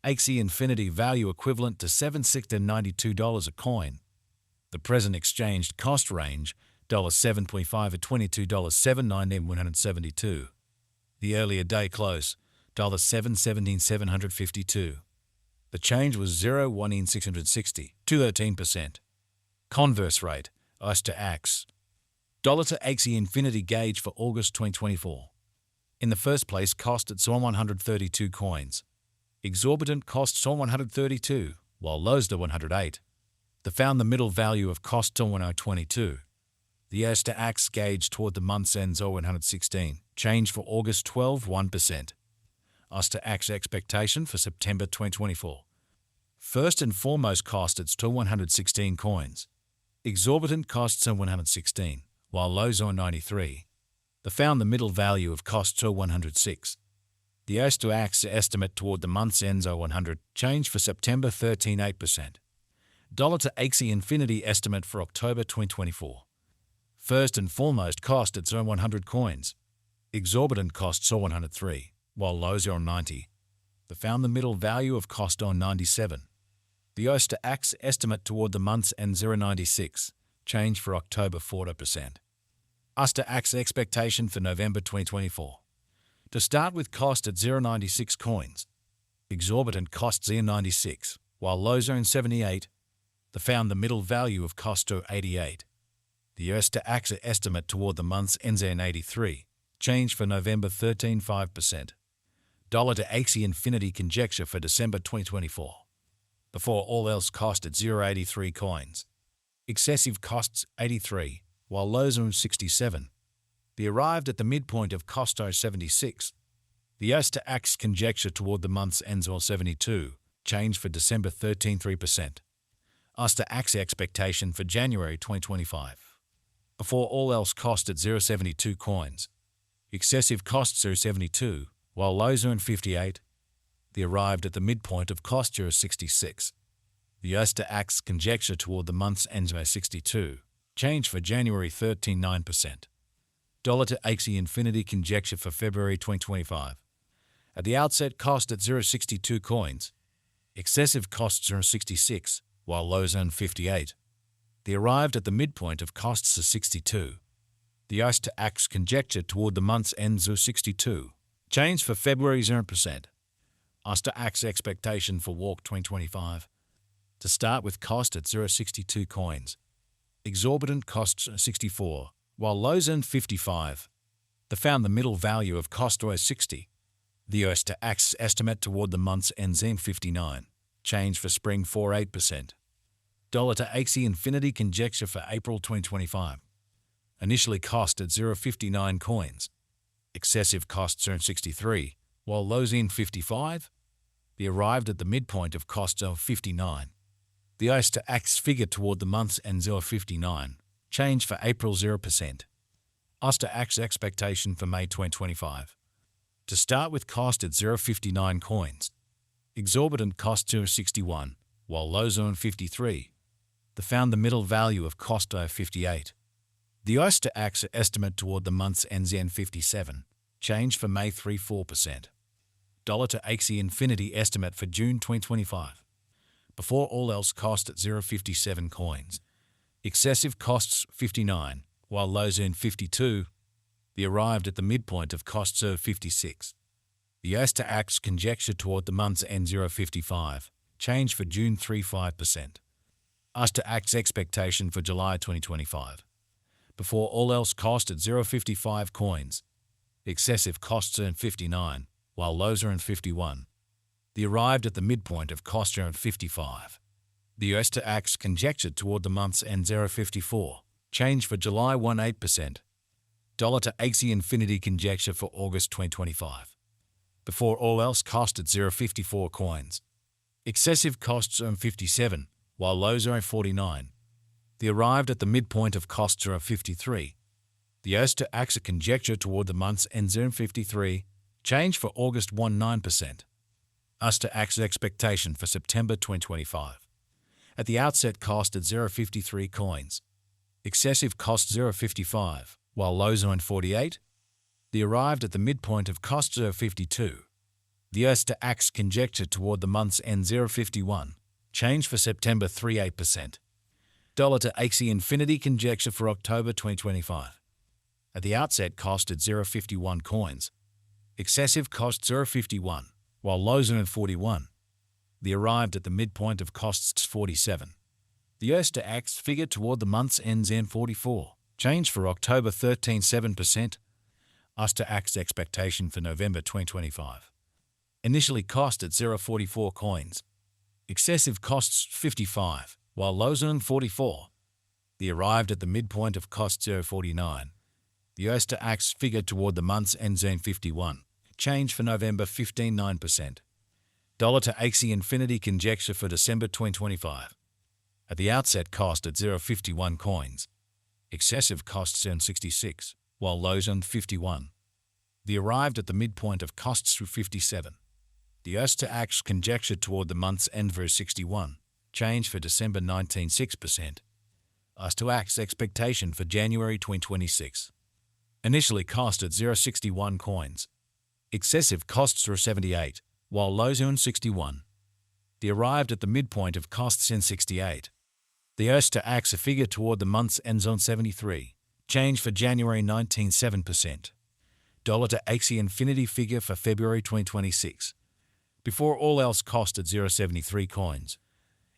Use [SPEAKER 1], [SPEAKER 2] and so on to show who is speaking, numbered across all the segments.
[SPEAKER 1] Axie Infinity value equivalent to $7.92 a coin. The present exchanged cost range $7.25 to $22.79 The earlier day close $7.17 The change was 0.1 to 13%. Converse rate ICE to AX. Dollar to Axie Infinity gauge for August 2024. In the first place, cost at 132 coins. Exorbitant costs on 132, while lows to 108. They found the middle value of cost on 1022. The S to AX gauge toward the month's ends 116. Change for August 12, 1%. Us to AX expectation for September 2024. First and foremost cost at 116 coins. Exorbitant costs on 116, while lows on 93. They found the middle value of cost to 106. The S to AX estimate toward the month's ends 100. Change for September 13, 8%. Dollar to Axie Infinity estimate for October 2024. First and foremost cost at 100 coins. Exorbitant costs 103, while lows are on 90. They found the middle value of cost on 97. The OS to AX estimate toward the month's end 0.96. Change for October 40%. US to AX expectation for November 2024. To start with cost at 0.96 coins. Exorbitant costs 0.96, while lows are in 78. They found the middle value of cost to 88. The US to AX estimate toward the month's ends in 83. Change for November 13, 5%. Dollar to Axie Infinity conjecture for December 2024. Before all else cost at 0.83 coins. Excessive costs 83, while lows are 67. They arrived at the midpoint of cost 76. The US to AX conjecture toward the month's ends 72. Change for December 13, 3%. US to AX expectation for January 2025. Before all else cost at 0.72 coins. Excessive costs are 72, while lows are in 58. They arrived at the midpoint of cost 66. The US to AX conjecture toward the month's ends 62. Change for January 13, 9%. Dollar to Axie Infinity conjecture for February 2025. At the outset cost at 0.62 coins. Excessive costs are 66, while lows are 58. They arrived at the midpoint of costs of 62. The US to AX conjecture toward the month's ends of 62. Change for February 0%. US to AX expectation for Walk 2025. To start with cost at 0.62 coins. Exorbitant costs 64, while lows earned 55. They found the middle value of cost was 60. The US to AX estimate toward the month's ends in 59. Change for spring 8%. Dollar to Axie Infinity conjecture for April 2025. Initially cost at 0.59 coins. Excessive costs earned 63, while lows in 55. They arrived at the midpoint of costs of 59. The US to AX figure toward the month's end 0.59. Change for April 0%. US to AX expectation for May 2025. To start with cost at 0.59 coins. Exorbitant costs are 61, while lows are 53. They found the middle value of cost of 58. The US to AX estimate toward the month's ends in 57. Change for May 4%. Dollar to Axie Infinity estimate for June 2025. Before all else cost at 0.57 coins. Excessive costs 59, while lows in 52. They arrived at the midpoint of costs of 56. The US to AX conjecture toward the month's end 0.55. Change for June 5%. US to AX expectation for July 2025. Before all else cost at 0.55 coins. Excessive costs are in 59, while lows are in 51. They arrived at the midpoint of cost are in 55. The US to AX conjecture toward the month's end 0.54. Change for July 8%. Dollar to Axie Infinity conjecture for August 2025. Before all else cost at 0.54 coins. Excessive costs are in 57, while lows are in 49. They arrived at the midpoint of costs are 53. The US to AX conjecture toward the month's end 0.53. Change for August 9%. US to AX expectation for September 2025. At the outset cost at 0.53 coins. Excessive cost 0.55, while lows are in 48. They arrived at the midpoint of costs of 52. The US to Axie conjecture toward the month's end 0.51. Change for September 38%. Dollar to Axie Infinity conjecture for October 2025. At the outset cost at 0.51 coins. Excessive cost 0.51, while lows are at 41. The arrived at the midpoint of costs 47. The US to Axie figure toward the month's ends in 44. Change for October 13.7%. US to Axie expectation for November 2025. Initially cost at 0.44 coins. Excessive costs 55, while lows earn 44. The arrived at the midpoint of cost 0.49. The US to Axie figure toward the month's end zone 51. Change for November 15.9%. Dollar to Axie Infinity conjecture for December 2025. At the outset cost at 0.51 coins. Excessive costs earn 66, while lows earn 51. The arrived at the midpoint of costs through 57. The US to Axie conjecture toward the month's end verse 61. Change for December 19.6%. US to Axie expectation for January 2026. Initially cost at 0.61 coins. Excessive costs are 78, while lows earn 61. The arrived at the midpoint of costs in 68. The US to Axie figure toward the month's ends on 73. Change for January 19.7%. Dollar to Axie Infinity figure for February 2026. Before all else cost at 0.73 coins.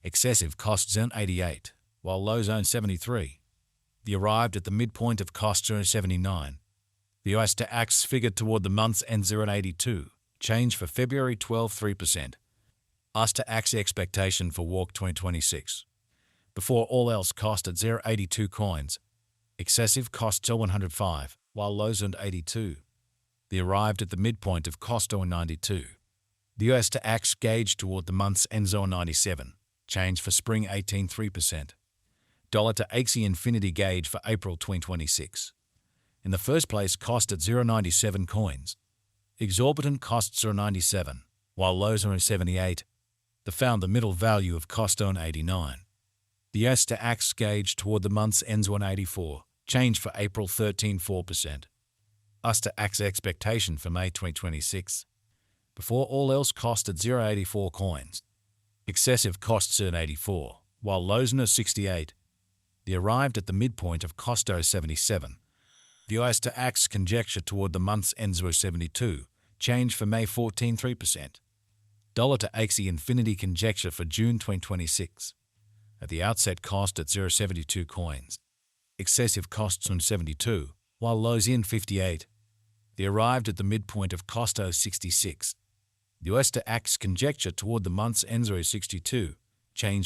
[SPEAKER 1] Excessive costs earn 88, while lows earn 73. The arrived at the midpoint of costs earn 79. The US to Axie figure toward the month's end 0.82. Change for February 12.3%. US to Axie expectation for Walk 2026. Before all else cost at 0.82 coins. Excessive costs are 105, while lows earned 82. The arrived at the midpoint of cost 92. The US to Axie gauge toward the month's end zone 97. Change for spring 18.3%. Dollar to Axie Infinity gauge for April 2026. In the first place cost at 0.97 coins. Exorbitant costs are 97, while lows are 78. The found the middle value of cost on 89. The US to Axie gauge toward the month's ends 184. Change for April 13.4%. US to Axie expectation for May 2026. Before all else cost at 0.84 coins. Excessive costs earn 84, while lows earn 68. The arrived at the midpoint of cost 77. The US to Axie conjecture toward the month's ends 72. Change for May 14.3%. Dollar to Axie Infinity conjecture for June 2026. At the outset cost at 0.72 coins. Excessive costs on 72, while lows in 58. The arrived at the midpoint of cost 66. The US to Axie conjecture toward the month's end 62. Change